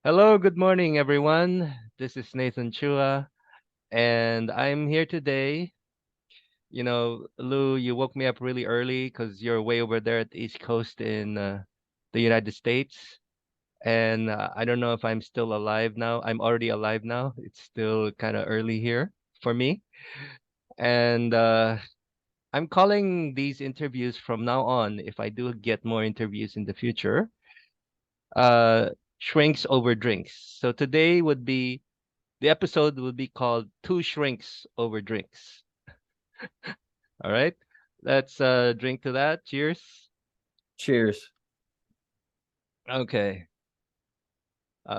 Hello, good morning, everyone. This is Nathan Chua, and I'm here today. Lou, you woke me up really early because you're way over there at the East Coast in the United States. And I don't know if I'm still alive now. I'm already alive now. It's still kind of early here for me. And I'm calling these interviews from now on, if I do get more interviews in the future, uh, shrinks over drinks. So today would be the episode would be called Two Shrinks Over Drinks. All right. Let's drink to that. Cheers. Cheers. Okay.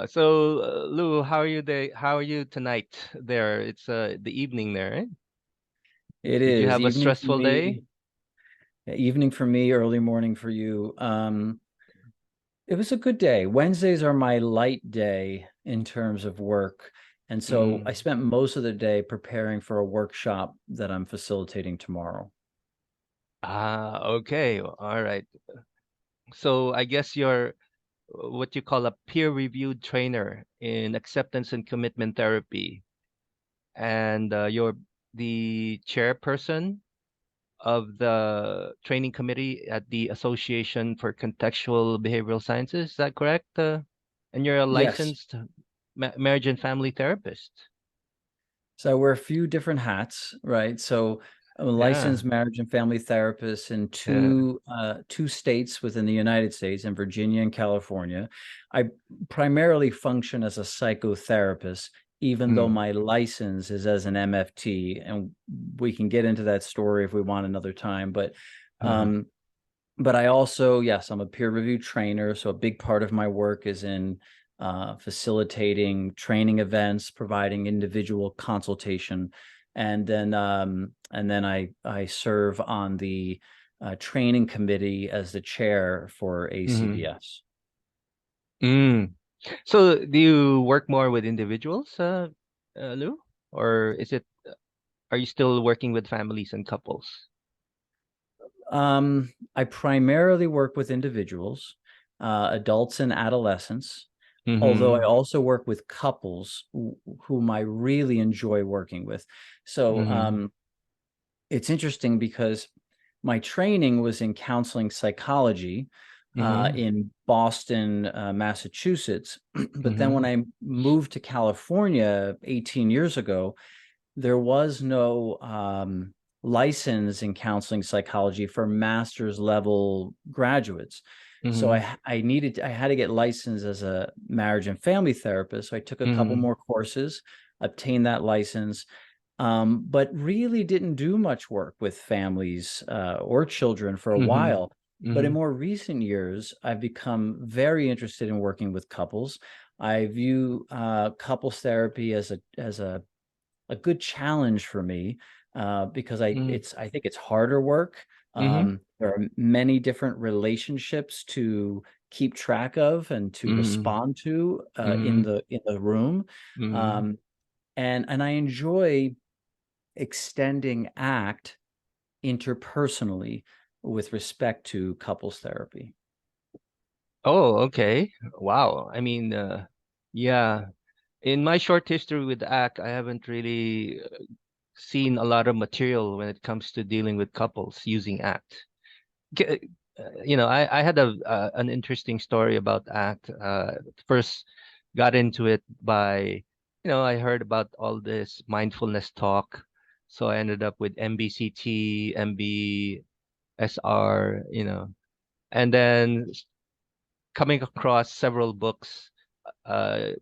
So Lou, how are you tonight there? It's the evening there, right? It Did you is have a evening for stressful day? me. Evening for me, early morning for you. It was a good day. Wednesdays are my light day in terms of work. And so I Mm. spent most of the day preparing for a workshop that I'm facilitating tomorrow. Ah, okay. All right. So I guess you're what you call a peer-reviewed trainer in acceptance and commitment therapy, and you're the chairperson of the training committee at the Association for Contextual Behavioral Sciences. Is that correct? And you're a Yes. licensed marriage and family therapist. So I wear a few different hats, right? So I'm a Yeah. licensed marriage and family therapist in Yeah. two states within the United States, in Virginia and California. I primarily function as a psychotherapist, even though Mm. my license is as an MFT, and we can get into that story if we want another time. Uh-huh. Um, but I also, yes, I'm a peer review trainer. So a big part of my work is in facilitating training events, providing individual consultation, and then I serve on the training committee as the chair for Mm-hmm. ACBS. Mm. So do you work more with individuals, Lou? Or are you still working with families and couples? I primarily work with individuals, adults and adolescents, although I Mm-hmm. also work with couples whom I really enjoy working with. So Mm-hmm. it's interesting because my training was in counseling psychology Mm-hmm. in Boston, Massachusetts. But then when Mm-hmm. I moved to California 18 years ago, there was no license in counseling psychology for master's level graduates. So Mm-hmm. I had to get licensed as a marriage and family therapist. So I took a couple Mm-hmm. more courses, obtained that license, but really didn't do much work with families or children for a Mm-hmm. while. But in Mm-hmm. more recent years, I've become very interested in working with couples. I view couples therapy as a good challenge for me because I think it's harder work. Mm-hmm. There are many different relationships to keep track of and to Mm-hmm. respond to Mm-hmm. in the room, Mm-hmm. um, and I enjoy extending ACT interpersonally with respect to couples therapy. Oh, okay. Wow. I mean, yeah. In my short history with ACT, I haven't really seen a lot of material when it comes to dealing with couples using ACT. I had an interesting story about ACT. First got into it by, I heard about all this mindfulness talk. So I ended up with MBCT, MBSR, and then coming across several books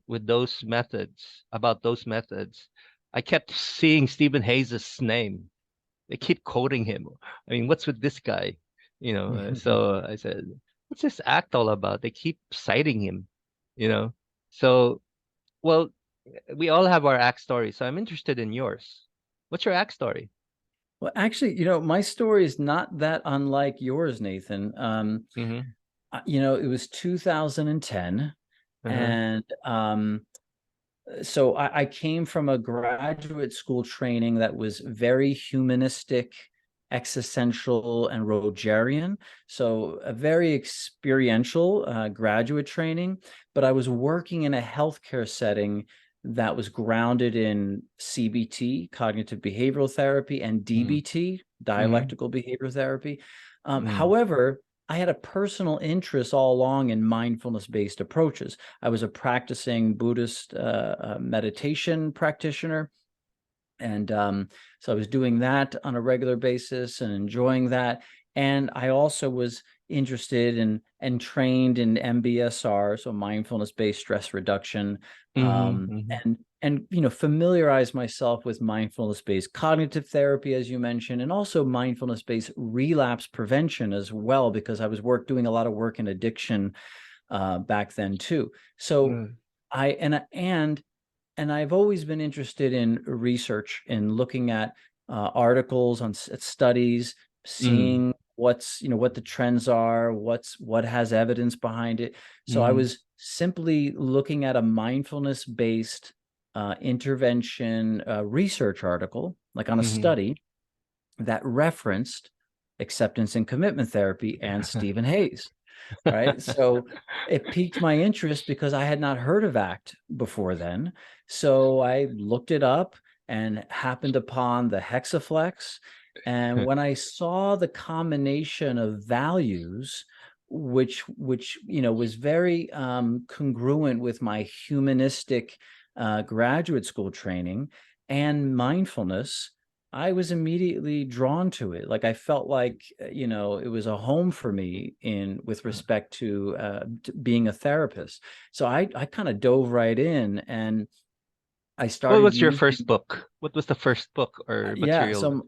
with those methods, about those methods. I kept seeing Stephen Hayes's name. They keep quoting him. I mean, what's with this guy? So I said, what's this act all about? They keep citing him, you know. So, well, we all have our act story, so I'm interested in yours. What's your act story? Well, actually, my story is not that unlike yours, Nathan. Mm-hmm. It was 2010, Uh-huh. and so I came from a graduate school training that was very humanistic, existential and Rogerian. So a very experiential graduate training, but I was working in a healthcare setting that was grounded in CBT, cognitive behavioral therapy, and Mm, DBT, mm, dialectical behavior therapy. mm, However, I had a personal interest all along in mindfulness-based approaches. I was a practicing Buddhist meditation practitioner. And so I was doing that on a regular basis and enjoying that. And I also was interested in and trained in MBSR, so mindfulness-based stress reduction, mhm, mhm, and familiarize myself with mindfulness-based cognitive therapy, as you mentioned, and also mindfulness-based relapse prevention as well, because I was doing a lot of work in addiction back then too. So mm, I and I've always been interested in research and looking at articles on studies, mm, seeing what the trends are, what has evidence behind it. So I mhm, was simply looking at a mindfulness-based intervention research article, like on a mhm. study that referenced acceptance and commitment therapy and Stephen Hayes, right? So it piqued my interest because I had not heard of ACT before then. So I looked it up and happened upon the Hexaflex. And when I saw the combination of values, which was very congruent with my humanistic graduate school training and mindfulness, I was immediately drawn to it. Like I felt like, it was a home for me in with respect to being a therapist. So I kind of dove right in and I What started was your first using, book? What was the first book or yeah. material? So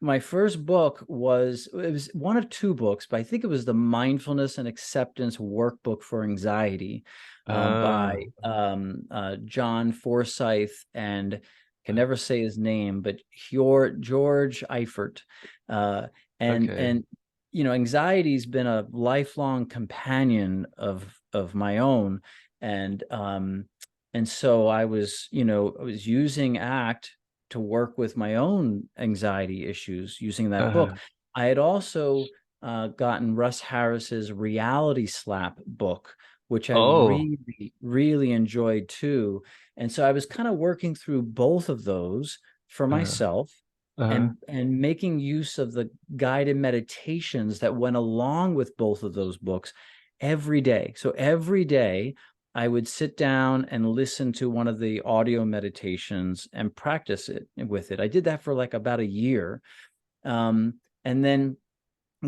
my first book it was one of two books, but I think it was the Mindfulness and Acceptance Workbook for Anxiety by Ah, John Forsyth and can never say his name, but George Eifert. Uh, and okay. and anxiety's been a lifelong companion of my own, and so I was using ACT to work with my own anxiety issues using that book. Uh, I had also gotten Russ Harris's Reality Slap book, which I oh, really, really enjoyed too. And so I was kind of working through both of those for uh, myself uh, and making use of the guided meditations that went along with both of those books every day. So every day I would sit down and listen to one of the audio meditations and practice it with it. I did that for like about a year. And then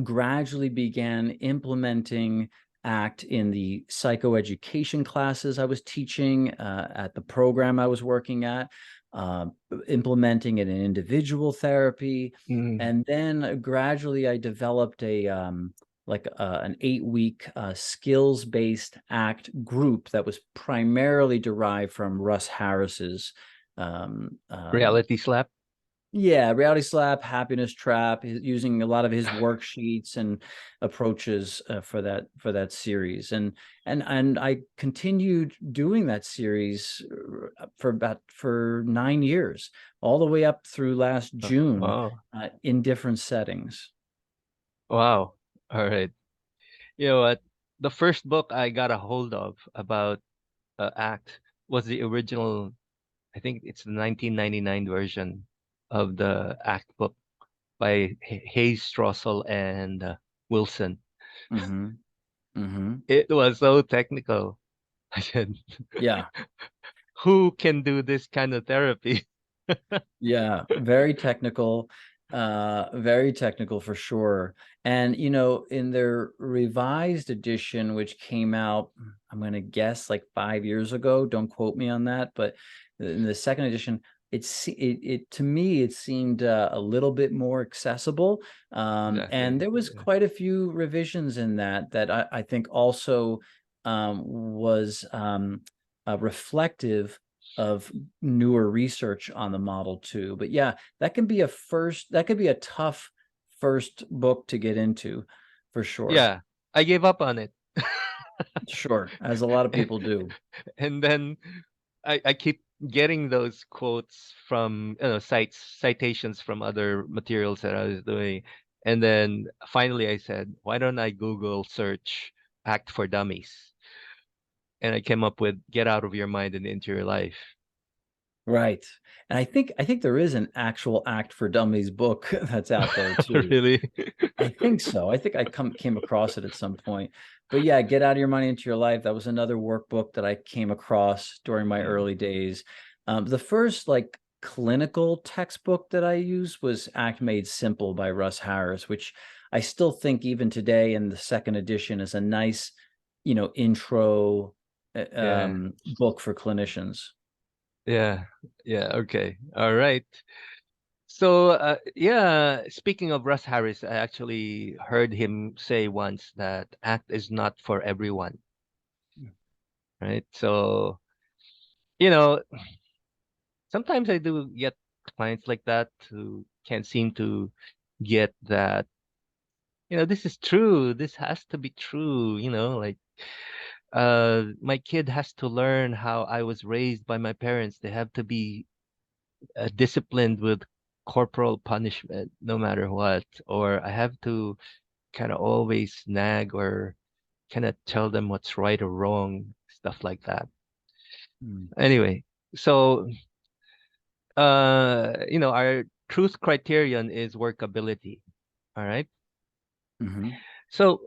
gradually began implementing ACT in the psychoeducation classes I was teaching at the program I was working at, uh, implementing it in individual therapy. mm, And then gradually I developed an 8-week skills-based ACT group that was primarily derived from Russ Harris's um, um, reality slap. yeah, Reality Slap, Happiness Trap, using a lot of his worksheets and approaches for that series, and I continued doing that series for 9 years, all the way up through last June, Wow. in different settings. Wow. All right. You know what? The first book I got a hold of about ACT was the original. I think it's the 1999 version of the ACT book by Hayes, Strossel, and Wilson. Mm-hmm. Mm-hmm. It was so technical. I said, Yeah. who can do this kind of therapy? Yeah, very technical for sure. And in their revised edition, which came out, I'm gonna guess like 5 years ago, don't quote me on that, but in the second edition, it to me it seemed a little bit more accessible. And Exactly. there was Yeah. quite a few revisions in that I think also was reflective of newer research on the model too. But yeah, that could be a tough first book to get into for sure. Yeah, I gave up on it. Sure, as a lot of people do. And then I keep getting those quotes from, citations from other materials that I was doing. And then finally I said, why don't I Google search Act for Dummies? And I came up with Get Out of Your Mind and Into Your Life. Right. And I think there is an actual Act for Dummies book that's out there too. Really? I think so. I think I came across it at some point. But yeah, Get Out of Your Money Into Your Life. That was another workbook that I came across during my Yeah. early days. The first like clinical textbook that I used was Act Made Simple by Russ Harris, which I still think even today in the second edition is a nice, intro Yeah. book for clinicians. Yeah. Yeah. Okay. All right. So, yeah, speaking of Russ Harris, I actually heard him say once that ACT is not for everyone, right? So, you know, sometimes I do get clients like that who can't seem to get that, this is true. This has to be true, like, my kid has to learn how I was raised by my parents. They have to be disciplined with corporal punishment no matter what, or I have to kind of always nag or kind of tell them what's right or wrong, stuff like that. Mm. Anyway, so our truth criterion is workability. All right. Mm-hmm. So,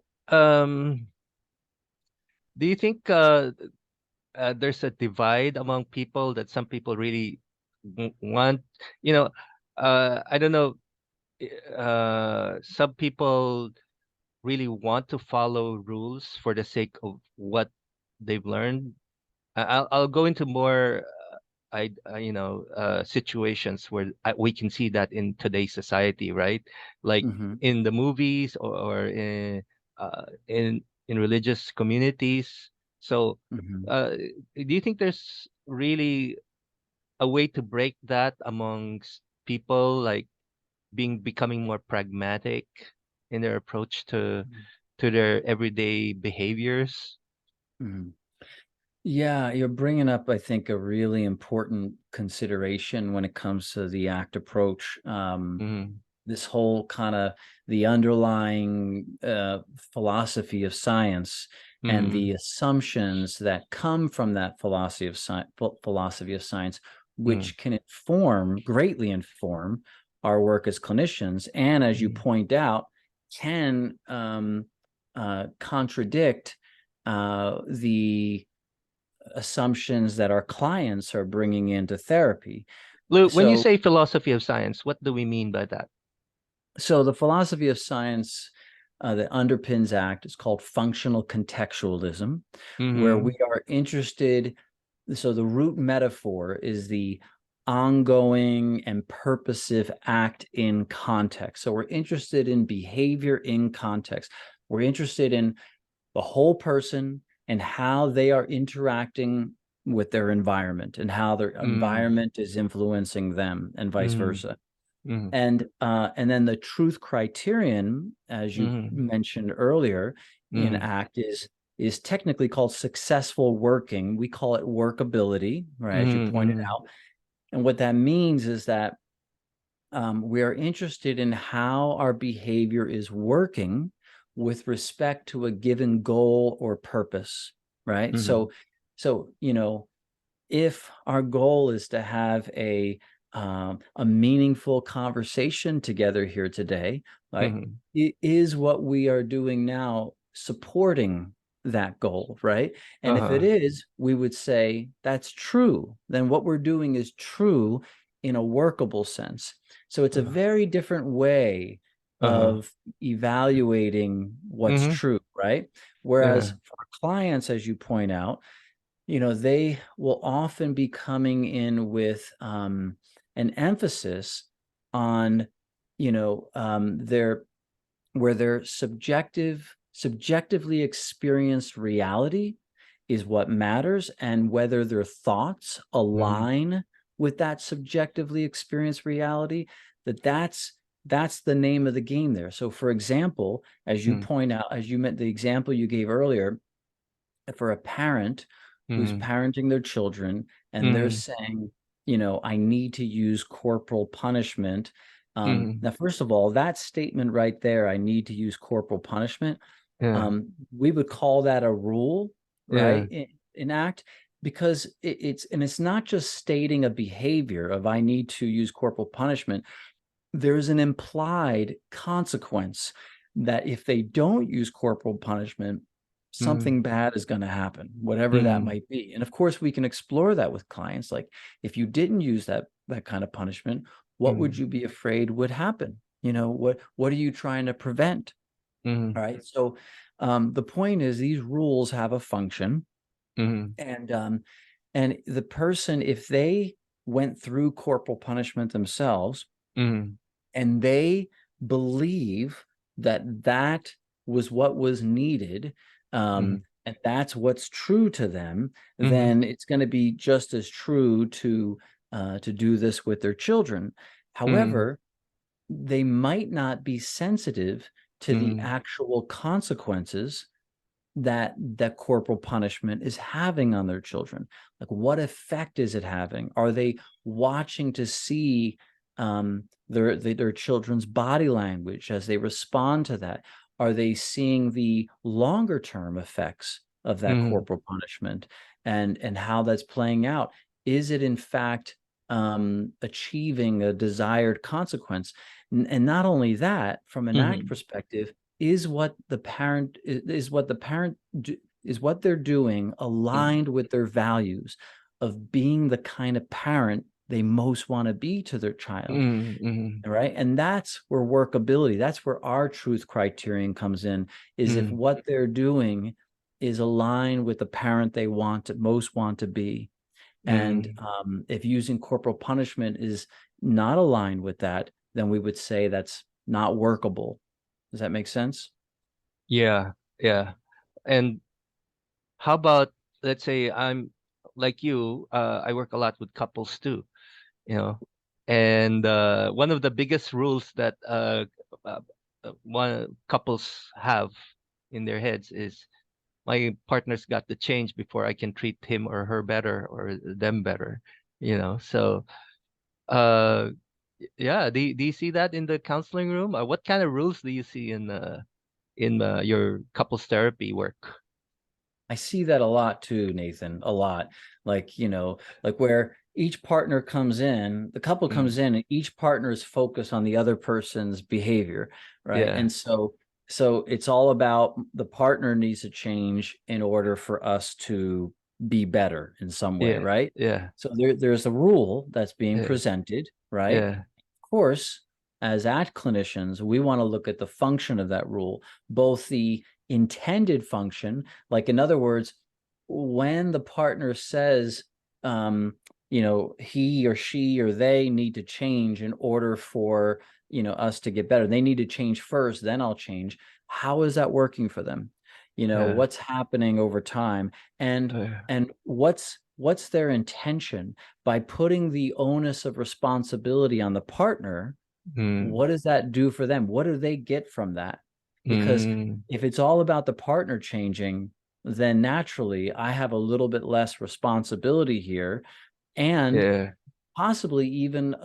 do you think there's a divide among people that some people really want? You know, I don't know. Some people really want to follow rules for the sake of what they've learned. I'll go into more situations where we can see that in today's society, right? Like Mm-hmm. in the movies, or in religious communities. So, Mm-hmm. do you think there's really a way to break that amongst people, like becoming more pragmatic in their approach to their everyday behaviors? Mm-hmm. Yeah, you're bringing up, I think, a really important consideration when it comes to the ACT approach. Mm, This whole kind of the underlying philosophy of science and mm, the assumptions that come from that philosophy of science, mm, which can greatly inform our work as clinicians, and as you mm, point out, can contradict the assumptions that our clients are bringing into therapy. Lou, when you So, say philosophy of science, what do we mean by that? so the philosophy of science that underpins ACT is called functional contextualism, where we Mm, are interested. So the root metaphor is the ongoing and purposive act in context. So we're interested in behavior in context. We're interested in the whole person and how they are interacting with their environment and how their mm, environment is influencing them and vice mm, versa. mm, And then the truth criterion, as you mm, mentioned earlier in mm, ACT, is technically called successful working. We call it workability, right, as you mm, pointed mm, out. And what that means is that we are interested in how our behavior is working with respect to a given goal or purpose, right? mm, So if our goal is to have a meaningful conversation together here today, right? mm. Is what we are doing now supporting that goal, right? And if it Uh-huh. is, we would say that's true. Then what we're doing is true in a workable sense. So it's a Uh-huh. very different way Uh-huh. of evaluating what's Mm-hmm. true, right? Whereas Yeah. for clients, as you point out, they will often be coming in with an emphasis on, their where their subjectively experienced reality is what matters, and whether their thoughts Mm, align with that subjectively experienced reality, that's the name of the game there. So for example, as you mm, point out, as you meant the example you gave earlier, for a parent who's Mm. parenting their children, and they're Mm. saying, I need to use corporal punishment. Mm. Now, first of all, that statement right there, I need to use corporal punishment, Yeah. we would call that a rule, Yeah. right? In act, because it's not just stating a behavior of I need to use corporal punishment. There's an implied consequence that if they don't use corporal punishment, Mm. something bad is going to happen, whatever that Mm. might be. And of course, we can explore that with clients. Like, if you didn't use that kind of punishment, what would Mm. you be afraid would happen? What are you trying to prevent? Mm. All right. So the point is, these rules have a function, Mm. and the person, if they went through corporal punishment themselves, Mm. and they believe that that was what was needed, Mm. and that's what's true to them, Mm. then it's going to be just as true to do this with their children. Mm. However, they might not be sensitive to the Mm. actual consequences that corporal punishment is having on their children. Like, what effect is it having? Are they watching to see their children's body language as they respond to that? Are they seeing the longer term effects of that Mm. corporal punishment, and how that's playing out? Is it in fact achieving a desired consequence? And not only that, from an act Mm. perspective, is what the parent is what they're doing Mm. aligned with their values of being the kind of parent they most want to be to their child, Mm. Mm. right? And that's where workability, that's where our truth criterion comes in, is if Mm. what they're doing is aligned with the parent they most want to be. And Mm. if using corporal punishment is not aligned with that, then we would say that's not workable. Does that make sense? Yeah. Yeah. And how about, let's say I'm like you, I work a lot with couples too, you know, and one of the biggest rules that uh, one couples have in their heads is my partner's got to change before I can treat him or her better or them better, So, uh, yeah, do you see that in the counseling room? What kind of rules do you see in your couples therapy work? I see that a lot too, Nathan, a lot. Like, like where each partner comes in, the couple Mm, comes in, and each partner is focused on the other person's behavior, right? yeah, And so it's all about the partner needs to change in order for us to be better in some way, yeah, right? yeah, So there's a rule that's being yeah, presented, right? yeah. Of course, as ACT clinicians, we want to look at the function of that rule, both the intended function, like, in other words, when the partner says, he or she or they need to change in order for, us to get better. They need to change first, then I'll change. How is that working for them? Yeah. What's happening over time? And Uh, what's their intention by putting the onus of responsibility on the partner? mm, What does that do for them? What do they get from that? Because mm, if it's all about the partner changing, then naturally I have a little bit less responsibility here, and yeah, possibly even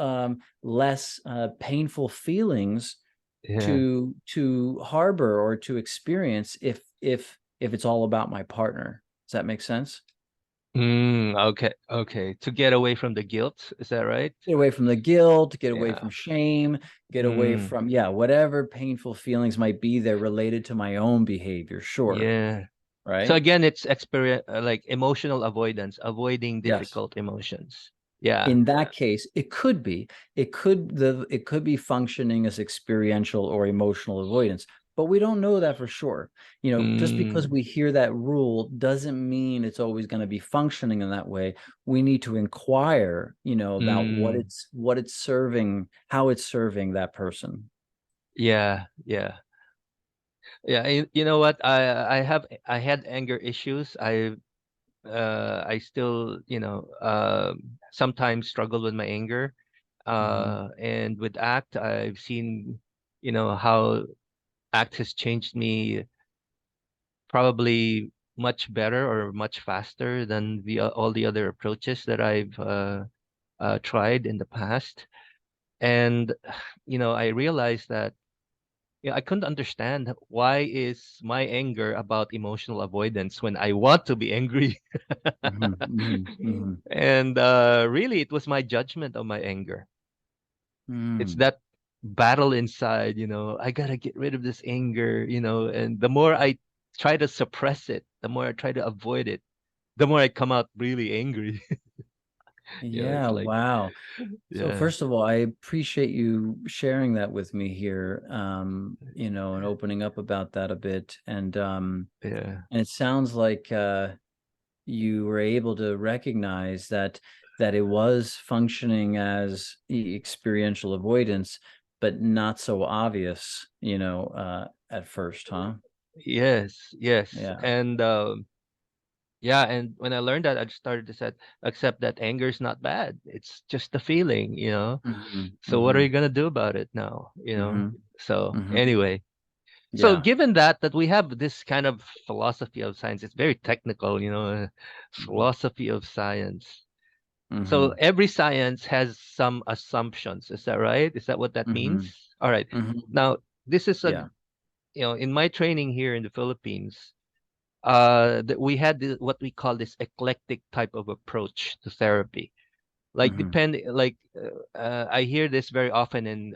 less painful feelings yeah. to harbor or to experience if it's all about my partner. Does that make sense? Okay, okay. To get away from the guilt, is that right? Get away from the guilt, get away Yeah. from shame, get away Mm, from, yeah, whatever painful feelings might be there related to my own behavior. Sure. yeah. So Right. again, it's experience like emotional avoidance, avoiding Yes. difficult emotions. Yeah. In that case, it could be functioning as experiential or emotional avoidance, but we don't know that for sure. Just because Mm, we hear that rule doesn't mean it's always going to be functioning in that way. We need to inquire, about mm, what it's serving, how it's serving that person. yeah, yeah. Yeah, you know what? I had anger issues. I still, sometimes struggle with my anger. Mhm. And with ACT, I've seen, how ACT has changed me probably much better or much faster than all the other approaches that I've tried in the past. And I realized that I couldn't understand why is my anger about emotional avoidance when I want to be angry. And really, it was my judgment of my anger. It's that battle inside, I gotta get rid of this anger, and the more I try to suppress it, the more I try to avoid it, the more I come out really angry. Yeah, It's like, wow. So yeah, first of all, I appreciate you sharing that with me here, and opening up about that a bit. yeah, And it sounds like you were able to recognize that it was functioning as experiential avoidance, but not so obvious, at first, huh? yes, yes. Yeah. And yeah, and when I learned that, I just started to accept that anger is not bad. It's just a feeling. Hmm. So what are Hmm. you gonna do about it now? Hmm. So Hmm. anyway, so Yeah. given that we have this kind of philosophy of science, it's very technical, Hmm. philosophy of science. So Hmm. every science has some assumptions. Is that right? Is that what that means? Hmm. All right. Hmm. Now, this is Yeah. in my training here in the Philippines, that we had what we call this eclectic type of approach to therapy. Hmm. I hear this very often in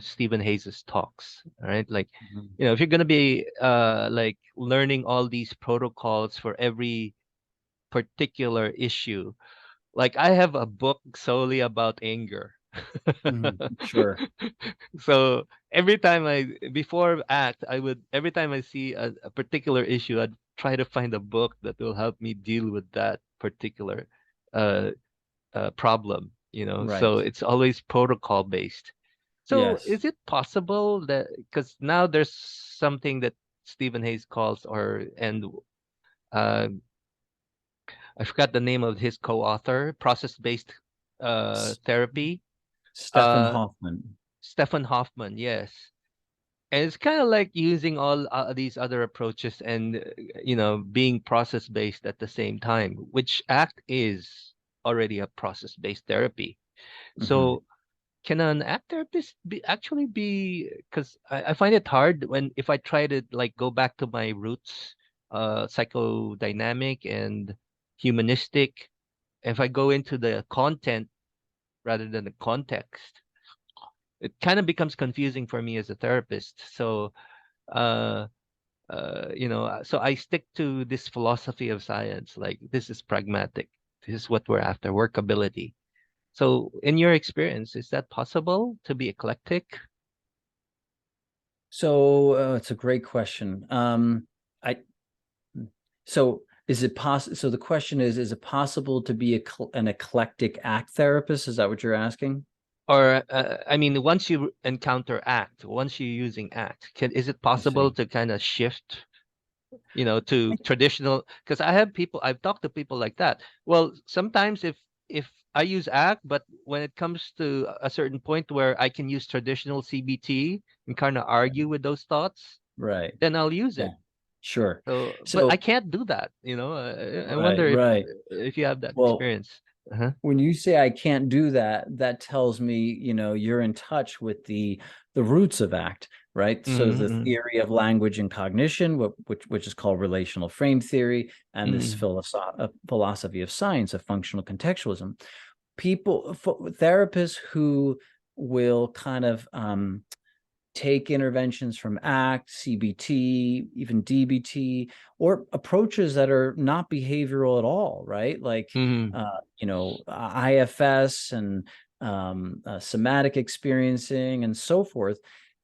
Stephen Hayes's talks, all right? Like, Hmm. if you're gonna be like learning all these protocols for every particular issue, like I have a book solely about anger. Hmm. Sure. So every time before act, every time I see a particular issue, I'd try to find a book that will help me deal with that particular uh, problem. So Right. it's always protocol based. So Yes. is it possible that, because now there's something that Stephen Hayes calls, uh, I forgot the name of his co-author, process-based S- therapy. Stefan Uh, Hoffman. Stefan Hoffman, yes. And it's kind of like using all these other approaches and being process-based at the same time, which ACT is already a process-based therapy. Hmm. So can an ACT therapist actually be? Because I find it hard when if I try to like go back to my roots, psychodynamic and humanistic. If I go into the content rather than the context, it kind of becomes confusing for me as a therapist. So, uh, so I stick to this philosophy of science. Like this is pragmatic. This is what we're after, workability. So, in your experience, is that possible to be eclectic? So it's a great question. I so is it possible? So the question is it possible to be an eclectic ACT therapist? Is that what you're asking? Or, I mean, once you encounter ACT, once you're using ACT, is it I possible see. to kind of shift to traditional, because I've talked to people like that. Well, sometimes if I use ACT, but when it comes to a certain point where I can use traditional CBT and kind of argue with those thoughts, Right. then I'll use Yeah. it. Sure. So, but I So can't do that. I right, wonder if right. you have that Well, experience. Uh-huh. when you say I can't do that, that tells me, you're in touch with the roots of ACT, right? So the Mm-hmm, theory of language and cognition, which is called relational frame theory, and this mm-hmm, philosophy of science of functional contextualism. Therapists who will kind of take interventions from ACT, CBT, even DBT, or approaches that are not behavioral at all, right? Like, mm-hmm, IFS and somatic experiencing and so forth.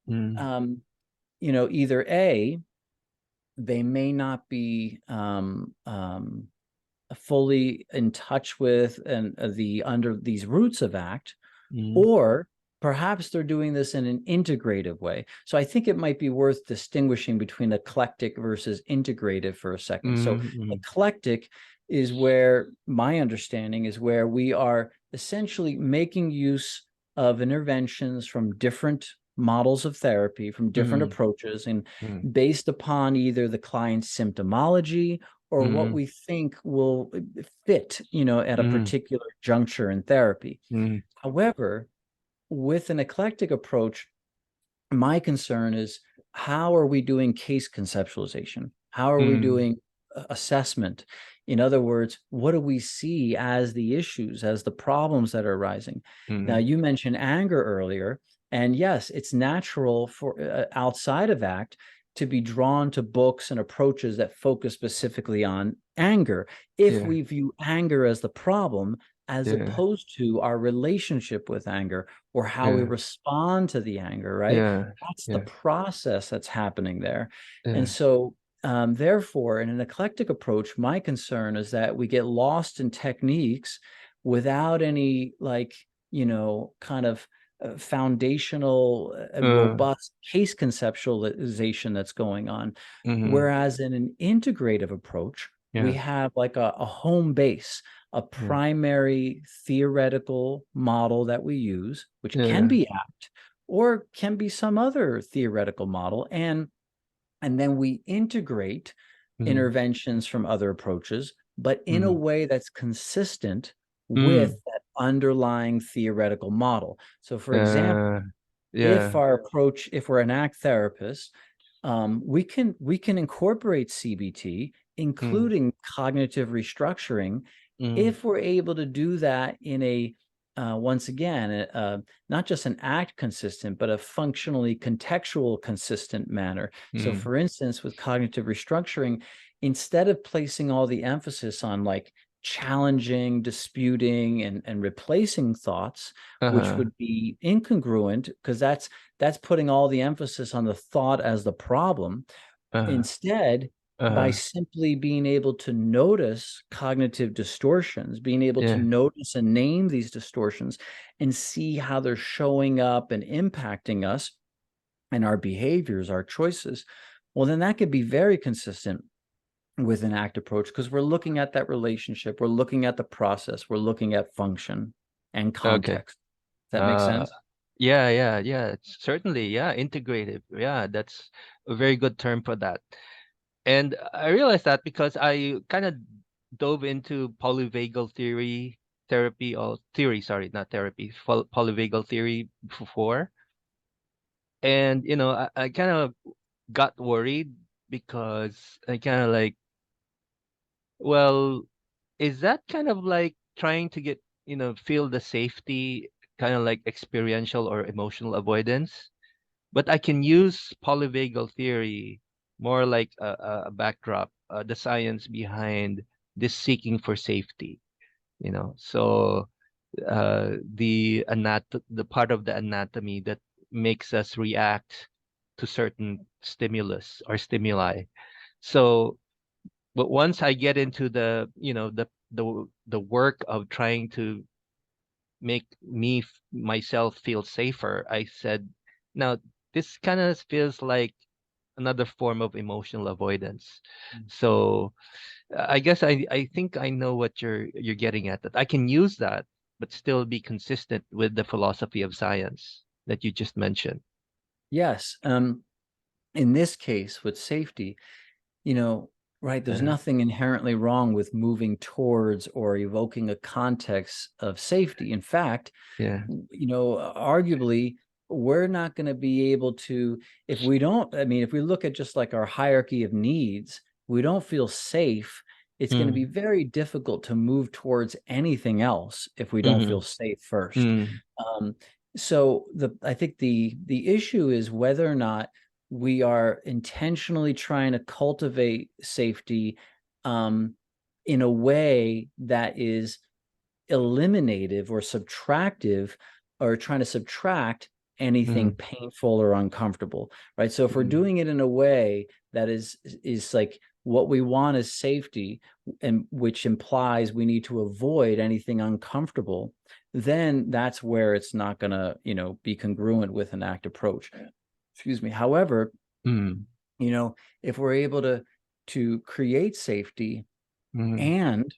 mm-hmm, Um, either A, they may not be fully in touch with and the under these roots of ACT, mm-hmm, or perhaps they're doing this in an integrative way. So I think it might be worth distinguishing between eclectic versus integrative for a second. So mm-hmm, eclectic is where my understanding is where we are essentially making use of interventions from different models of therapy, from different Mm, approaches, and mm, based upon either the client's symptomology or what mm, we think will fit, at a mm, particular juncture in therapy. mm, However, with an eclectic approach, my concern is, how are we doing case conceptualization? How are we mm, doing assessment? In other words, what do we see as the issues, as the problems that are arising? Now, mm, you mentioned anger earlier, and yes, it's natural for outside of ACT to be drawn to books and approaches that focus specifically on anger, if yeah, we view anger as the problem, as yeah, opposed to our relationship with anger or how we yeah, respond to the anger, right? yeah, That's the yeah, process that's happening there. And yeah, so, therefore, in an eclectic approach, my concern is that we get lost in techniques without any, like, kind of foundational and uh, robust case conceptualization that's going on. mm, Whereas in an integrative approach, we yeah, have like a home base, a yeah, primary theoretical model that we use, which can yeah, be ACT or can be some other theoretical model, and then we integrate mm, interventions from other approaches, but in a mm, way that's consistent with mm, that underlying theoretical model. So, for example, uh, yeah, if we're an ACT therapist, we can incorporate CBT, mm, including cognitive restructuring, mm, if we're able to do that in a once again, not just an ACT consistent, but a functionally contextual consistent manner. So, mm, for instance, with cognitive restructuring, instead of placing all the emphasis on like challenging, disputing, and replacing thoughts, which uh-huh, would be incongruent, because that's putting all the emphasis on the thought as the problem. uh-huh, Instead, by uh-huh, simply being able to notice cognitive distortions, being able to yeah, notice and name these distortions and see how they're showing up and impacting us and our behaviors, our choices, well, then that could be very consistent with an ACT approach, because we're looking at that relationship, we're looking at the process, we're looking at function and okay, context. Does that make uh, sense? yeah, yeah, yeah, certainly, yeah, integrative, yeah, that's a very good term for that. And I realized that because I kind of dove into polyvagal therapy, or theory, sorry, not therapy, polyvagal theory before. And, I kind of got worried because I kind of like, well, is that kind of like trying to get, feel the safety, kind of like experiential or emotional avoidance? But I can use polyvagal theory more like a backdrop, the science behind this seeking for safety, So the part of the anatomy that makes us react to certain stimulus or stimuli. So, but once I get into the work of trying to make myself feel safer, I said, now this kind of feels like another form of emotional avoidance. So I guess I think I know what you're getting at. That I can use that, but still be consistent with the philosophy of science that you just mentioned. Yes. In this case, with safety, you know, right, there's Uh, nothing inherently wrong with moving towards or evoking a context of safety. In fact, yeah. arguably, we're not going to be able to, if we don't, I mean, if we look at just like our hierarchy of needs, we don't feel safe. It's going to be Mm, very difficult to move towards anything else if we don't mm-hmm, feel safe first. mm, Um, so I think the issue is whether or not we are intentionally trying to cultivate safety um, in a way that is eliminative or subtractive, or trying to subtract anything mm, painful or uncomfortable, right? So if we're mm, doing it in a way that is like, what we want is safety, and which implies we need to avoid anything uncomfortable, then that's where it's not going to, be congruent with an ACT approach. Excuse me. However, mm, if we're able to create safety mm, and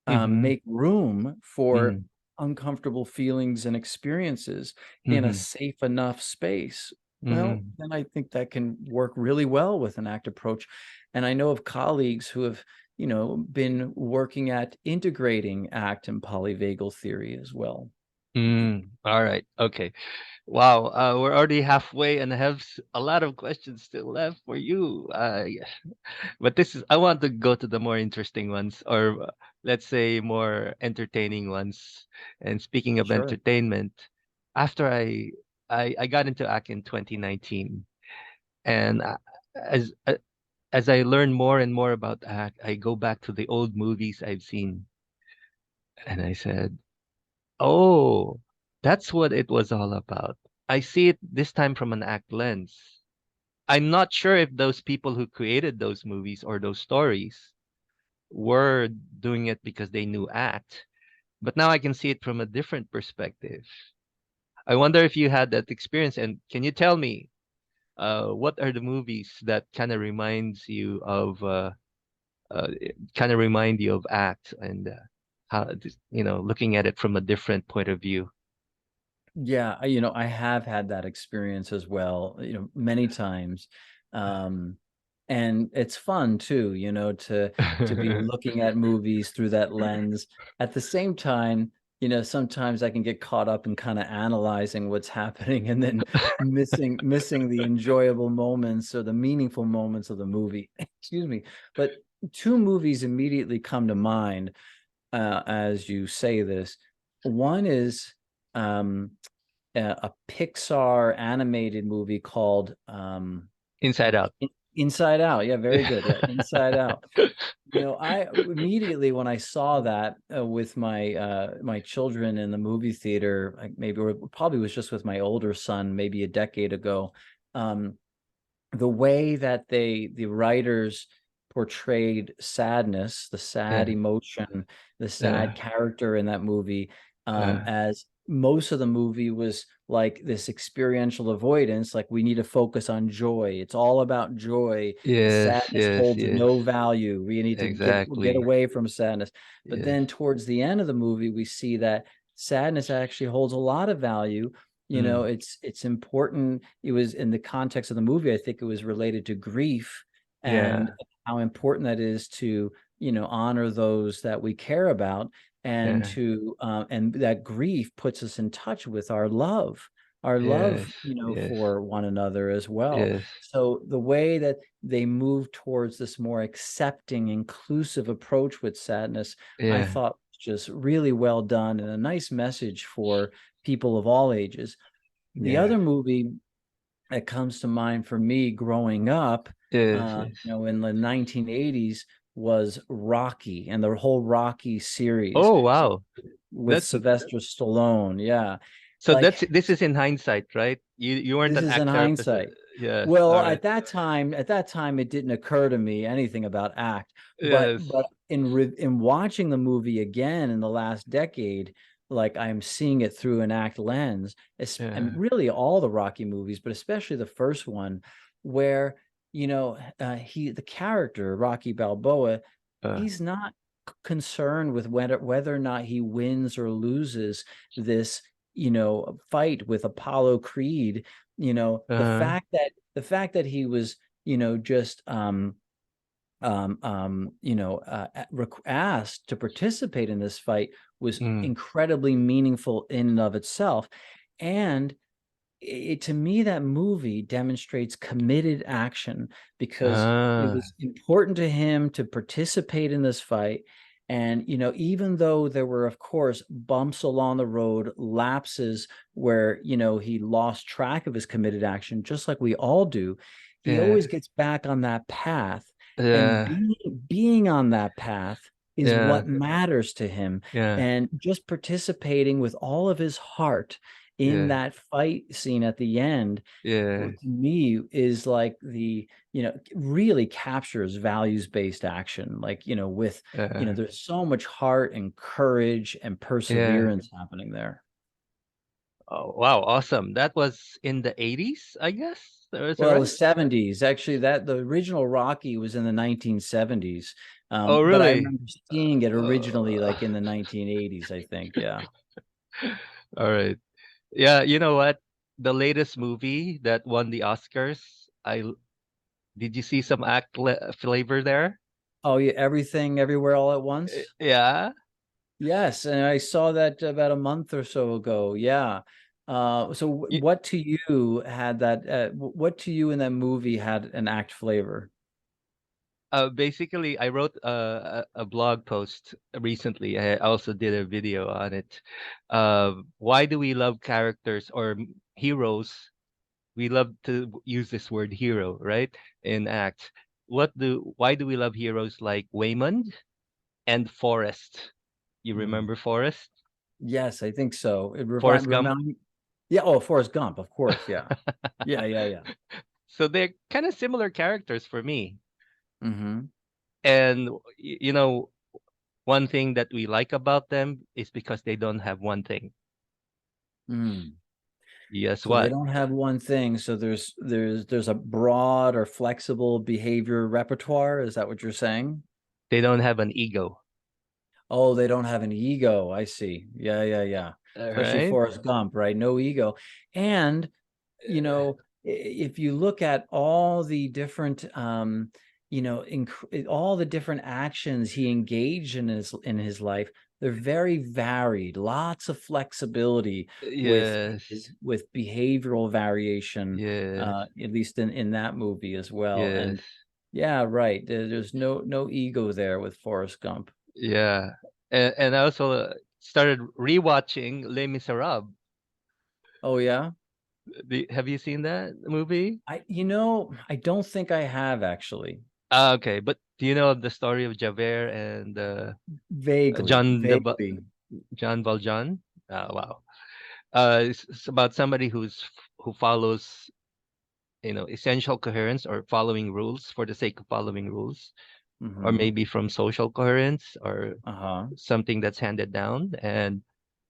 mm-hmm, make room for mm, uncomfortable feelings and experiences in a Mm-hmm. safe enough space, well, Mm-hmm. then I think that can work really well with an ACT approach. And I know of colleagues who have, been working at integrating ACT and polyvagal theory as well. Mm. All right. Okay. Wow. We're already halfway and have a lot of questions still left for you. Yeah. But I want to go to the more interesting ones, or let's say more entertaining ones. And speaking of Sure. entertainment, after I got into ACT in 2019, and as uh, as I learn more and more about ACT, I go back to the old movies I've seen, and I said, "Oh, that's what it was all about." I see it this time from an ACT lens. I'm not sure if those people who created those movies or those stories were doing it because they knew ACT, but now I can see it from a different perspective. I wonder if you had that experience, and can you tell me what are the movies that kind of reminds you of kind of remind you of ACT, and looking at it from a different point of view. Yeah, I have had that experience as well, many times. Um, and it's fun too, to be looking at movies through that lens. At the same time, sometimes I can get caught up in kind of analyzing what's happening and then missing the enjoyable moments or the meaningful moments of the movie. Excuse me. But two movies immediately come to mind as you say this. One is a Pixar animated movie called Inside Out. Inside Out. Yeah, very good. Yeah, Inside Out. I immediately when I saw that with my children in the movie theater, like maybe or probably was just with my older son, maybe a decade ago. Um, the way that the writers portrayed sadness, the sad Yeah, emotion, the yeah, sad character in that movie, yeah. as most of the movie was like this experiential avoidance, like we need to focus on joy. It's all about joy. Yes, Sadness yes, holds yes. no value. We need to get Exactly. away from sadness. But Yes. then towards the end of the movie, we see that sadness actually holds a lot of value. Mm. It's important. It was in the context of the movie, I think it was related to grief and Yeah, how important that is to, honor those that we care about, and yeah. to and that grief puts us in touch with our love, Yes, yes, for one another as well. yes. So the way that they move towards this more accepting, inclusive approach with sadness, I Yeah, thought was just really well done and a nice message for people of all ages. The yeah. other movie that comes to mind for me growing up, Yes, yes. in the 1980s was Rocky and the whole Rocky series. Oh, So wow. with That's Sylvester Stallone, yeah. so Like this is in hindsight, right? You weren't this an is in act therapist. hindsight. Yes. Well, All right. at that time, it didn't occur to me anything about ACT. But Yes. in watching the movie again in the last decade, like I'm seeing it through an ACT lens, and Yeah. really all the Rocky movies, but especially the first one, where the character Rocky Balboa, Uh, he's not concerned with whether or not he wins or loses this fight with Apollo Creed. uh, The fact that he was just asked to participate in this fight was mm. incredibly meaningful in and of itself. And to me, that movie demonstrates committed action because it Ah, was important to him to participate in this fight. And, even though there were, of course, bumps along the road, lapses where, he lost track of his committed action, just like we all do, he yeah. always gets back on that path. And Yeah. being on that path is Yeah. what matters to him. Yeah. And just participating with all of his heart in Yeah. that fight scene at the end, Yeah. to me is like really captures values-based action, like with Yeah. there's so much heart and courage and Yeah. perseverance happening there. Oh, wow, awesome. That was in the 80s, I guess. Is that Well, right? the 70s actually, that the original Rocky was in the 1970s, Oh, but I really? remember seeing it originally Uh, like in the 1980s, I think. Yeah. All right. Yeah, you know what? The latest movie that won the Oscars, did you see some flavor there? Oh, yeah, everything, everywhere, all at once. Yeah. Yes, and I saw that about a month or so ago. Yeah. So Y- what to you had that? What to you in that movie had an act flavor? Basically, I wrote a blog post recently. I also did a video on it. Why do we love characters or heroes? We love to use this word hero, right? In acts. Why do we love heroes like Waymond and Forrest? You Mm. remember Forrest? Yes, I think so. It Forrest Gump? remind me. Yeah. Oh, Forrest Gump, of course. Yeah. Yeah. Yeah. Yeah. So they're kind of similar characters for me. Mm-hmm. And one thing that we like about them is because they don't have one thing. Mm. Guess So they what? don't have one thing. So there's a broad or flexible behavior repertoire. Is that what you're saying? They don't have an ego. Oh, they don't have an ego. I see. Yeah, yeah, yeah. All Especially right? Forrest Gump, right? No ego. And, if you look at all the different, all the different actions he engaged in his life, they're very varied. Lots of flexibility with Yes. with behavioral variation, Yes. at least in that movie as well. Yes. And yeah, right. There's no ego there with Forrest Gump. Yeah. And I also started rewatching Les Miserables. Oh yeah. Have you seen that movie? I don't think I have actually. Ah, okay, but do you know of the story of Javert and Vaguely, John vaguely. John Valjean? Wow. It's about somebody who follows, essential coherence or following rules for the sake of following rules, or Mm-hmm. maybe from social coherence or Uh-huh. something that's handed down. And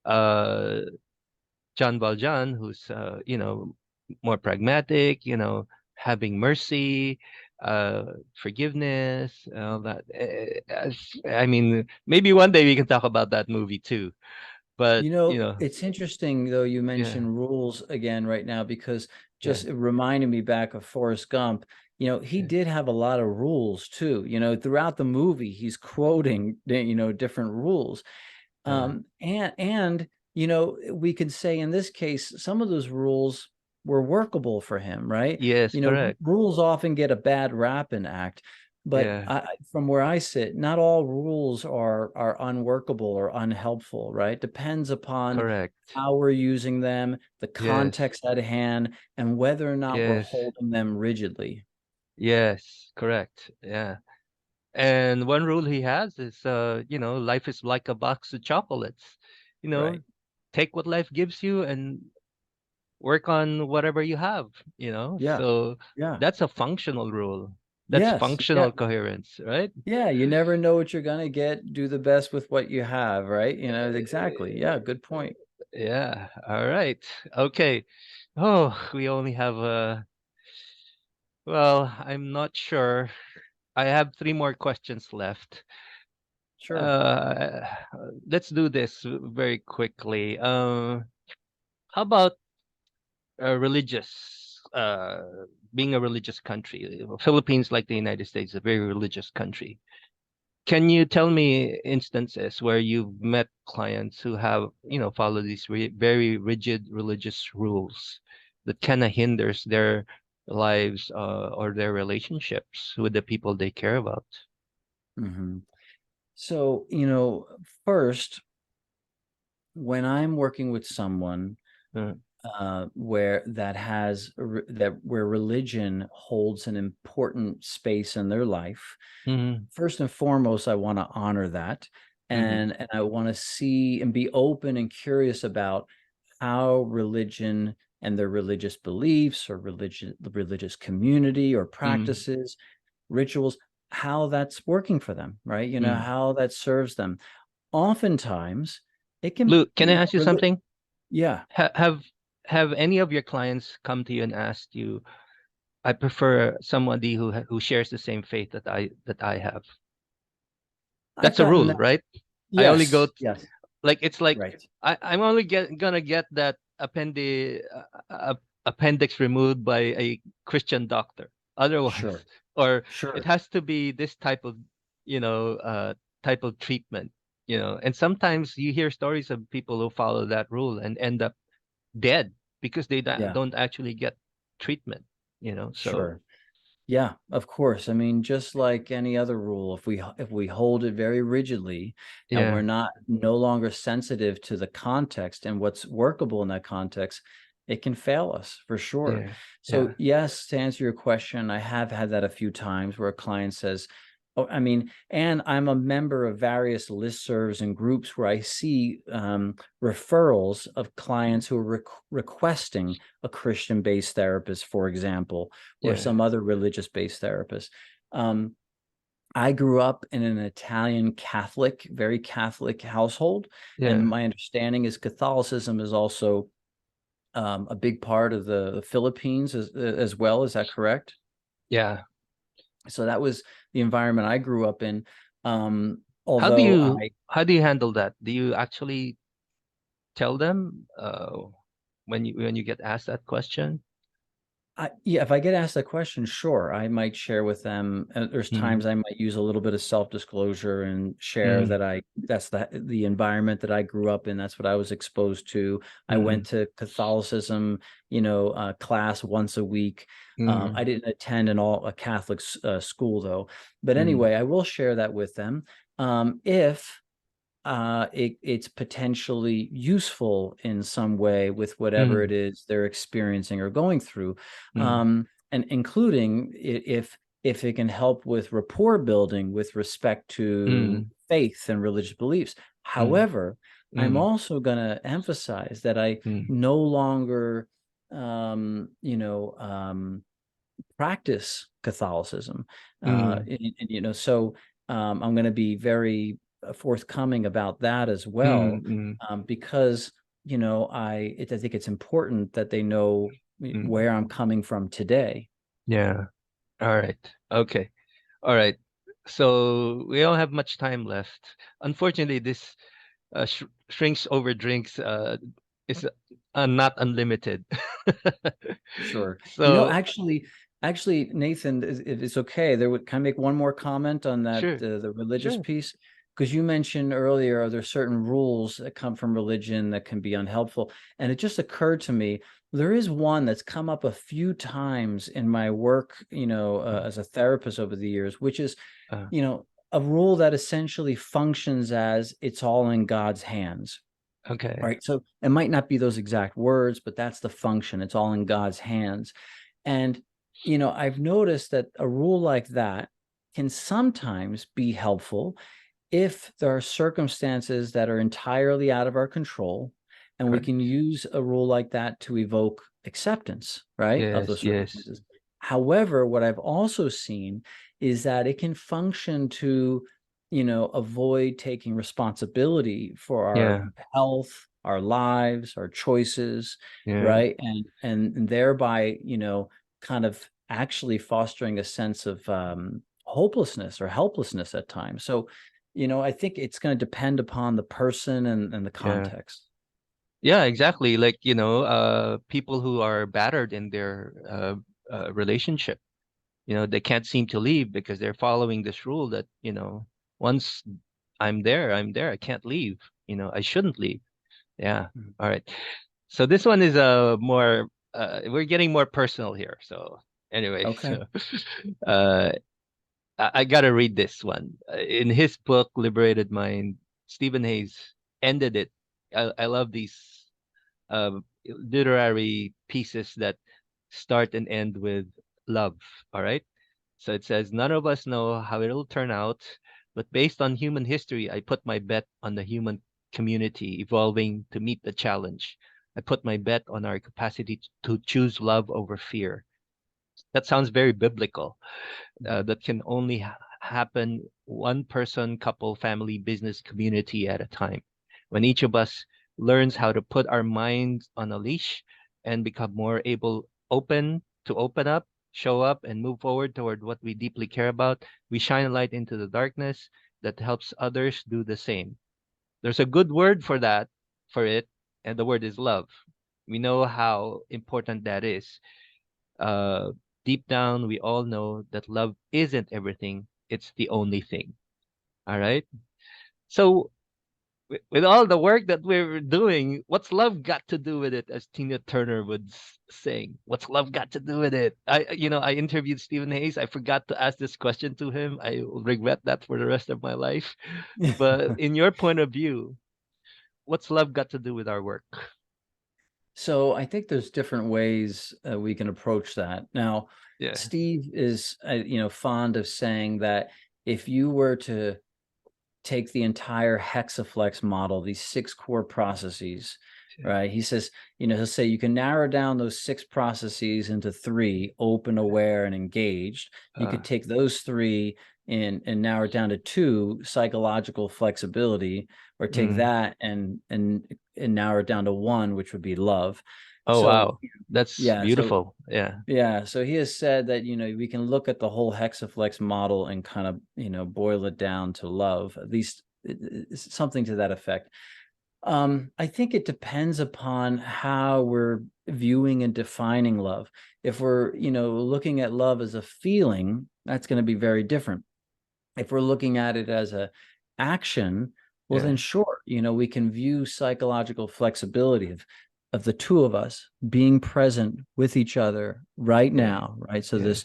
uh, John Valjean, who's more pragmatic, having mercy, forgiveness, all that. I mean, maybe one day we can talk about that movie too. But It's interesting though you yeah, mention rules again right now because yeah, just it reminded me back of Forrest Gump. He yeah, did have a lot of rules too. Throughout the movie, he's quoting, different rules. yeah. We could say in this case, some of those rules were workable for him, right? Yes, correct. Rules often get a bad rap in act, but Yeah, from where I sit, not all rules are unworkable or unhelpful, right? Depends upon correct. how we're using them, the Yes, context at hand, and whether or not we're yes, holding them rigidly. yes, correct. Yeah. And one rule he has is, life is like a box of chocolates. You know, Right. take what life gives you and work on whatever you have, Yeah. So Yeah. that's a functional rule. That's Yes. Yeah. functional coherence, right? Yeah, you never know what you're gonna get. Do the best with what you have, right? Exactly. Yeah, good point. Yeah. All right. Okay. Oh, we only have well, I'm not sure. I have three more questions left. Sure. Uh, let's do this very quickly. How about religious? Being a religious country, Philippines, like the United States, is a very religious country. Can you tell me instances where you've met clients who have, follow these very rigid religious rules that kind of hinders their lives or their relationships with the people they care about? hmm So, first, when I'm working with someone Uh, where that has that where religion holds an important space in their life, mm-hmm, first and foremost, I want to honor that, mm-hmm, and I want to see and be open and curious about how religion and their religious beliefs or religious community or mm-hmm, practices, rituals, how that's working for them, right? mm. How that serves them. Oftentimes, it can, Luke, can I ask you something? yeah, Have any of your clients come to you and asked you, I prefer somebody who shares the same faith that I have. I've That's a gotten rule, that. right? I only go Yes, yes. Like it's like Right. I'm only gonna get that appendix removed by a Christian doctor. Otherwise, Sure. or it Sure. has to be this type of, you know, type of treatment, you know. And sometimes you hear stories of people who follow that rule and end up dead because they Yeah. don't actually get treatment, you know. So Sure. Yeah, of course. I mean, just like any other rule, if we hold it very rigidly and we're yeah, not no longer sensitive to the context and what's workable in that context, it can fail us for sure. yeah, yeah, So yes, to answer your question, I have had that a few times where a client says, "Oh, I mean," and I'm a member of various listservs and groups where I see referrals of clients who are requesting a Christian-based therapist, for example, or yeah, some other religious-based therapist. Um, I grew up in an Italian Catholic, very Catholic household, and yeah, my understanding is Catholicism is also a big part of the Philippines as well. Is that correct? yeah. So that was the environment I grew up in. Although How do you handle that? Do you actually tell them when you get asked that question? Yeah, if I get asked that question, sure, I might share with them. There's Mm, times I might use a little bit of self-disclosure and share mm, that that's the environment that I grew up in. That's what I was exposed to. I mm, went to Catholicism, class once a week. mm, I didn't attend a Catholic school though. But mm, anyway, I will share that with them. If it's potentially useful in some way with whatever mm, it is they're experiencing or going through, mm, and including if it can help with rapport building with respect to mm, faith and religious beliefs. mm, However, I'm mm, also going to emphasize that I mm, no longer, um, you know, um, practice Catholicism. mm, So I'm going to be very forthcoming about that as mm, well, mm, because I think it's important that they know mm. where I'm coming from today. Yeah. All right. Okay. All right. So we don't have much time left. Unfortunately, this shrinks over drinks is not unlimited. Sure. So Actually, Nathan, if it's okay, can I make one more comment on that, sure, the religious sure. piece? Because you mentioned earlier, are there certain rules that come from religion that can be unhelpful? And it just occurred to me, there is one that's come up a few times in my work, Mm, as a therapist over the years, which is, Uh, a rule that essentially functions as it's all in God's hands. okay. Right. So it might not be those exact words, but that's the function. It's all in God's hands. And, I've noticed that a rule like that can sometimes be helpful if there are circumstances that are entirely out of our control, and we can Correct. use a rule like that to evoke acceptance, right, of Yes, those yes. circumstances. However, what I've also seen is that it can function to, avoid taking responsibility for our Yeah, health, our lives, our choices, yeah, right? And thereby, kind of actually fostering a sense of hopelessness or helplessness at times. So, I think it's going to depend upon the person and the yeah. context. Yeah, exactly. Like, you know, people who are battered in their relationship, you know, they can't seem to leave because they're following this rule that, you know, once I'm there, I'm there. I can't leave. You know, I shouldn't leave. Yeah. Mhm. All right. So this one is more we're getting more personal here. So anyway, Okay. so uh I gotta read this one. In his book, Liberated Mind, Stephen Hayes ended it. I love these literary pieces that start and end with love. All right. So it says, none of us know how it'll turn out, but based on human history, I put my bet on the human community evolving to meet the challenge. I put my bet on our capacity to choose love over fear. That sounds very biblical. That can only happen one person, couple, family, business, community at a time. When each of us learns how to put our minds on a leash and become more able, open up, show up, and move forward toward what we deeply care about, we shine a light into the darkness that helps others do the same. There's a good word for that, for it, and the word is love. We know how important that is. Uh, Deep down, we all know that love isn't everything, it's the only thing. All right. So, with all the work that we're doing, what's love got to do with it? As Tina Turner would sing, "What's love got to do with it?" I interviewed Stephen Hayes. I forgot to ask this question to him. I will regret that for the rest of my life. But in your point of view, what's love got to do with our work? So I think there's different ways we can approach that. Now, Yeah. Steve is, fond of saying that if you were to take the entire hexaflex model, these 6 core processes, Yeah. right? He says, he'll say you can narrow down those 6 processes into 3: open, aware, and engaged. You Uh, could take those 3 and narrow it down to 2: psychological flexibility, or take mm. that and narrow it down to 1, which would be love. Oh So wow, that's yeah, beautiful. Yeah. so he has said that, we can look at the whole hexaflex model and kind of, boil it down to love, at least something to that effect. I think it depends upon how we're viewing and defining love. If we're, looking at love as a feeling, that's going to be very different. If we're looking at it as a action, well, Yeah. then sure, we can view psychological flexibility of the two of us being present with each other right Yeah. now, right? So Yeah. this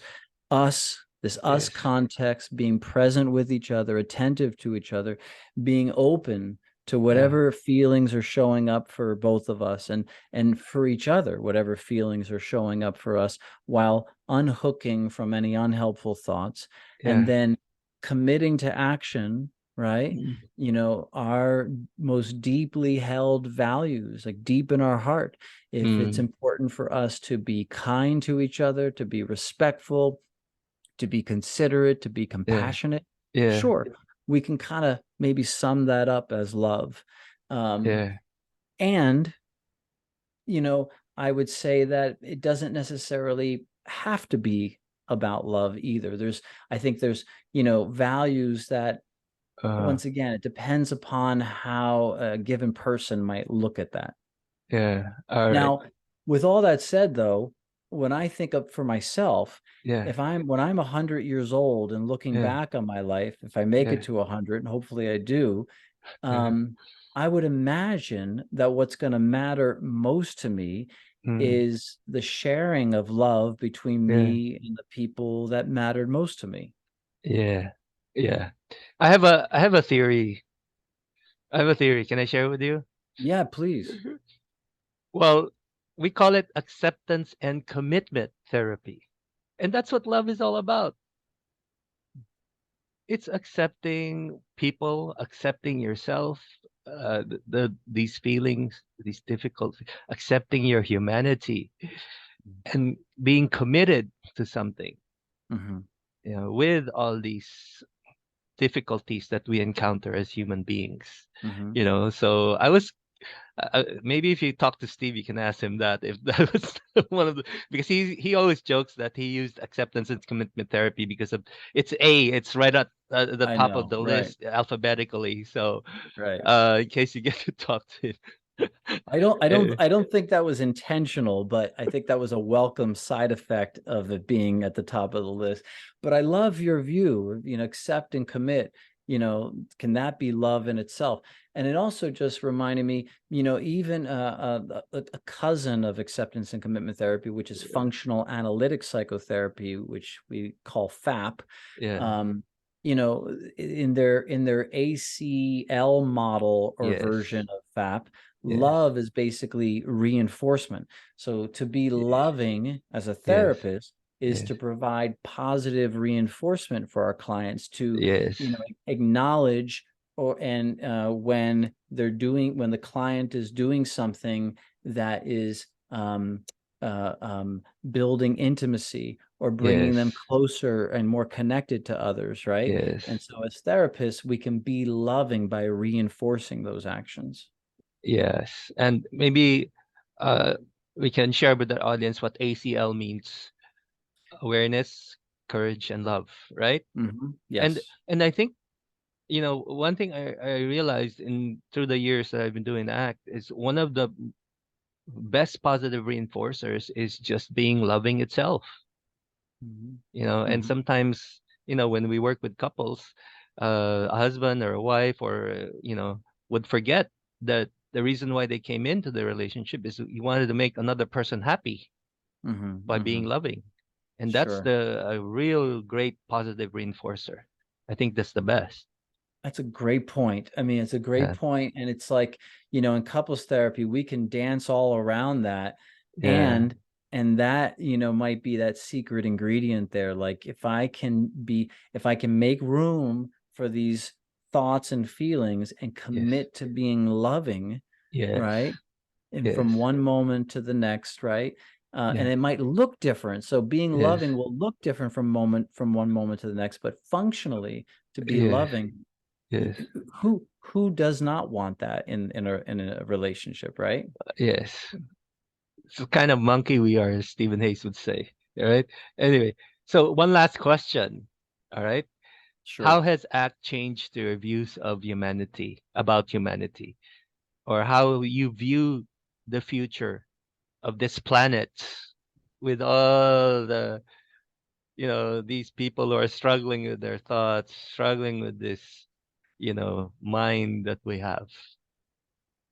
us Yes. context, being present with each other, attentive to each other, being open to Yeah. whatever feelings are showing up for both of us, and for each other, whatever feelings are showing up for us, while unhooking from any unhelpful thoughts, and Yeah. then committing to action, right? Mm. Our most deeply held values, like deep in our heart. If it's Mm. important for us to be kind to each other, to be respectful, to be considerate, to be Yeah. compassionate, Yeah. sure, we can kind of maybe sum that up as love. Um, Yeah. and, you know, I would say that it doesn't necessarily have to be about love either. I think there's, values that, Uh, once again, it depends upon how a given person might look at that. yeah. All right. Now, with all that said, though, when I think of for myself, Yeah. if when I'm 100 years old and looking Yeah. back on my life, if I make Yeah. it to 100, and hopefully I do, Yeah. I would imagine that what's going to matter most to me Mm. is the sharing of love between Yeah. me and the people that mattered most to me. Yeah. Yeah. I have a theory. I have a theory. Can I share it with you? Yeah, please. Mhm. Well, we call it acceptance and commitment therapy. And that's what love is all about. It's accepting people, accepting yourself, these feelings, these difficulties, accepting your humanity, and being committed to something. Hmm. With all these difficulties that we encounter as human beings. Hmm. So I was maybe if you talk to Steve, you can ask him that if that was one of the, because he always jokes that he used acceptance and commitment therapy because of it's right at the I top of know, the right, list alphabetically. So right. in case you get to talk to him. I don't I don't Eh, I don't think that was intentional, but I think that was a welcome side effect of it being at the top of the list. But I love your view, accept and commit, can that be love in itself? And it also just reminded me, even a cousin of acceptance and commitment therapy, which is functional analytic psychotherapy, which we call FAP. yeah. um, in their ACL model or Yes. version of FAP, Yes. love is basically reinforcement. So to be loving as a Yes. therapist is Yes. to provide positive reinforcement for our clients, to, Yes. acknowledge, and when the client is doing something that is building intimacy or bringing them Yes. closer and more connected to others, right? And Yes. so as therapists, we can be loving by reinforcing those actions. Yes. And maybe uh we can share with the audience what ACL means: awareness, courage, and love, right? Hmm. And Yes. and I think one thing I realized in through the years that I've been doing ACT is one of the best positive reinforcers is just being loving itself. Mhm. And Mhm. sometimes, when we work with couples, a husband or a wife or, would forget that the reason why they came into the relationship is you wanted to make another person happy Mhm. by being Mhm. loving. And that's Sure. the a real great positive reinforcer. I think that's the best. That's a great point. I mean, it's a great Yeah. point, and it's like, in couples therapy, we can dance all around that, Yeah. and that, might be that secret ingredient there. Like, if I can make room for these thoughts and feelings and Yes. commit to being loving, Yes. right? And Yes. from one moment to the next, right? And Yeah. it might look different. So being Yes. loving will look different from one moment to the next, but functionally, to be Yes. loving, Yes. who does not want that in a relationship, right? Yes. It's the kind of monkey we are, as Stephen Hayes would say. All right. Anyway, so one last question. All right. How Sure. has ACT changed your views of humanity, about humanity, or how you view the future of this planet with all these people who are struggling with their thoughts, struggling with this, mind that we have,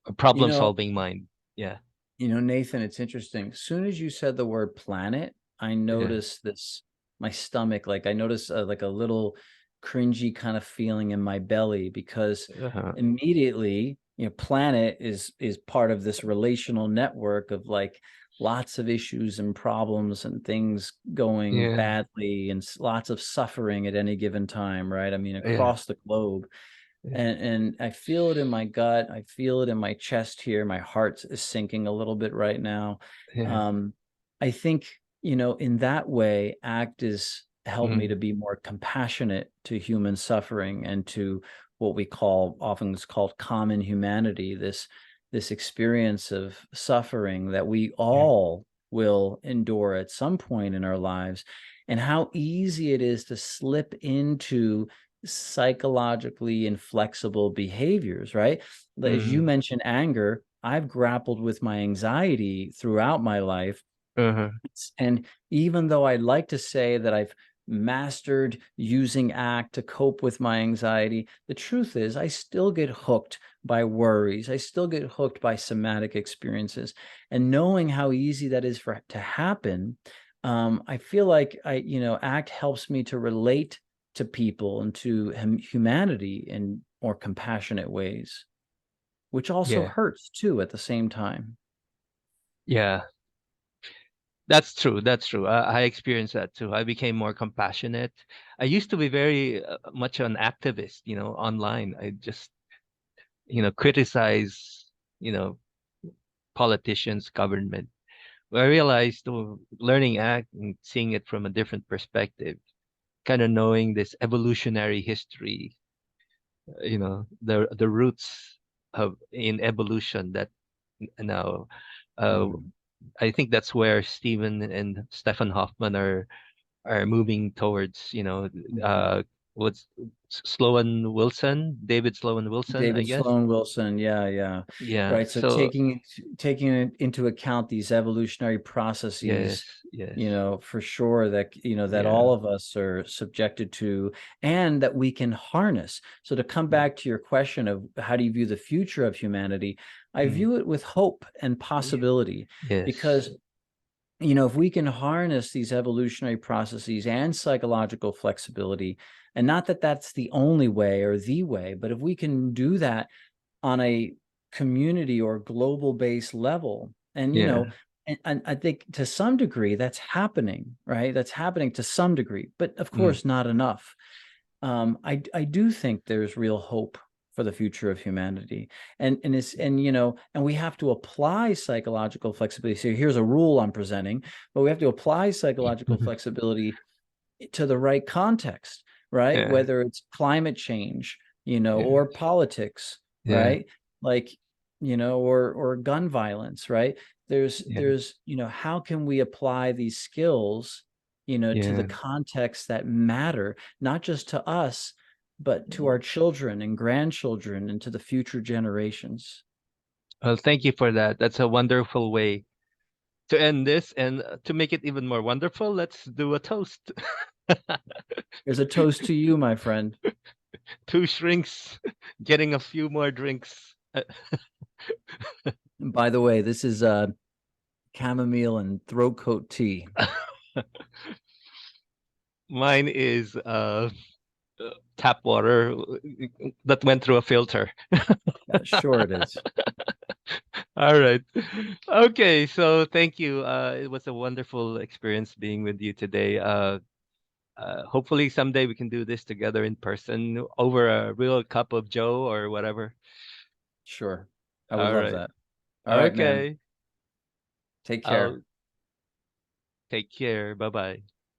a You problem know, solving mind. Yeah. Nathan, it's interesting. As soon as you said the word planet, I Yeah. noticed this, my stomach, like I noticed like a little cringy kind of feeling in my belly, because Uh-huh. immediately, planet is part of this relational network of like lots of issues and problems and things going Yeah. badly and lots of suffering at any given time, right? I mean, Yeah. across the globe. Yeah. And I feel it in my gut. I feel it in my chest here. My heart is sinking a little bit right now. Yeah. Um, I think, in that way, ACT has helped me Mm. to be more compassionate to human suffering and to what we call, often is called common humanity, this experience of suffering that we Yeah. all will endure at some point in our lives, and how easy it is to slip into psychologically inflexible behaviors, right? As you Mm. mentioned, anger, I've grappled with my anxiety throughout my life. Uh-huh. And even though I'd like to say that I've mastered using ACT to cope with my anxiety, the truth is I still get hooked by worries. I still get hooked by somatic experiences. And knowing how easy that is for it to happen, I feel like ACT helps me to relate to people and to humanity in more compassionate ways, which also Yeah. hurts too at the same time. Yeah. That's true. That's true. I experienced that too. I became more compassionate. I used to be very much an activist, online. I just, criticize, you know, politicians, government. But I realized learning ACT and seeing it from a different perspective, kind of knowing this evolutionary history, the roots of in evolution that now uh, Mhm. I think that's where Stephen and Stefan Hoffman are moving towards, Mhm. uh, what's Sloan Wilson, David Sloan Wilson, I David guess. Sloan Wilson, yeah, yeah. Yeah. Right, so So taking into account these evolutionary yes, processes, yes, for sure, that that yeah, all of us are subjected to, and that we can harness. So to come yeah. back to your question of how do you view the future of humanity, I Mm, view it with hope and possibility, yes, because if we can harness these evolutionary processes and psychological flexibility, and not that that's the only way or the way, but if we can do that on a community or global based level, and yeah, and I think to some degree that's happening, right? That's happening to some degree, but of mm, course not enough. I do think there's real hope for the future of humanity, and we have to apply psychological flexibility. So here's a rule I'm presenting, but we have to apply psychological flexibility to the right context, right? yeah, Whether it's climate change, yeah, or politics, yeah, right? Like, or gun violence, right? yeah, How can we apply these skills, to the yeah, context that matter, not just to us, but to our children and grandchildren and to the future generations. Well, thank you for that. That's a wonderful way to end this. And to make it even more wonderful, let's do a toast. Here's a toast to you, my friend. Two shrinks getting a few more drinks. And by the way, this is chamomile and throat coat tea. Mine is tap water that went through a filter. Sure it is. All right. Okay, so thank you. It was a wonderful experience being with you today. Hopefully someday we can do this together in person over a real cup of Joe or whatever. Sure. I would All love right. that. All right, man. Okay. Take care. I'll take care. Bye-bye.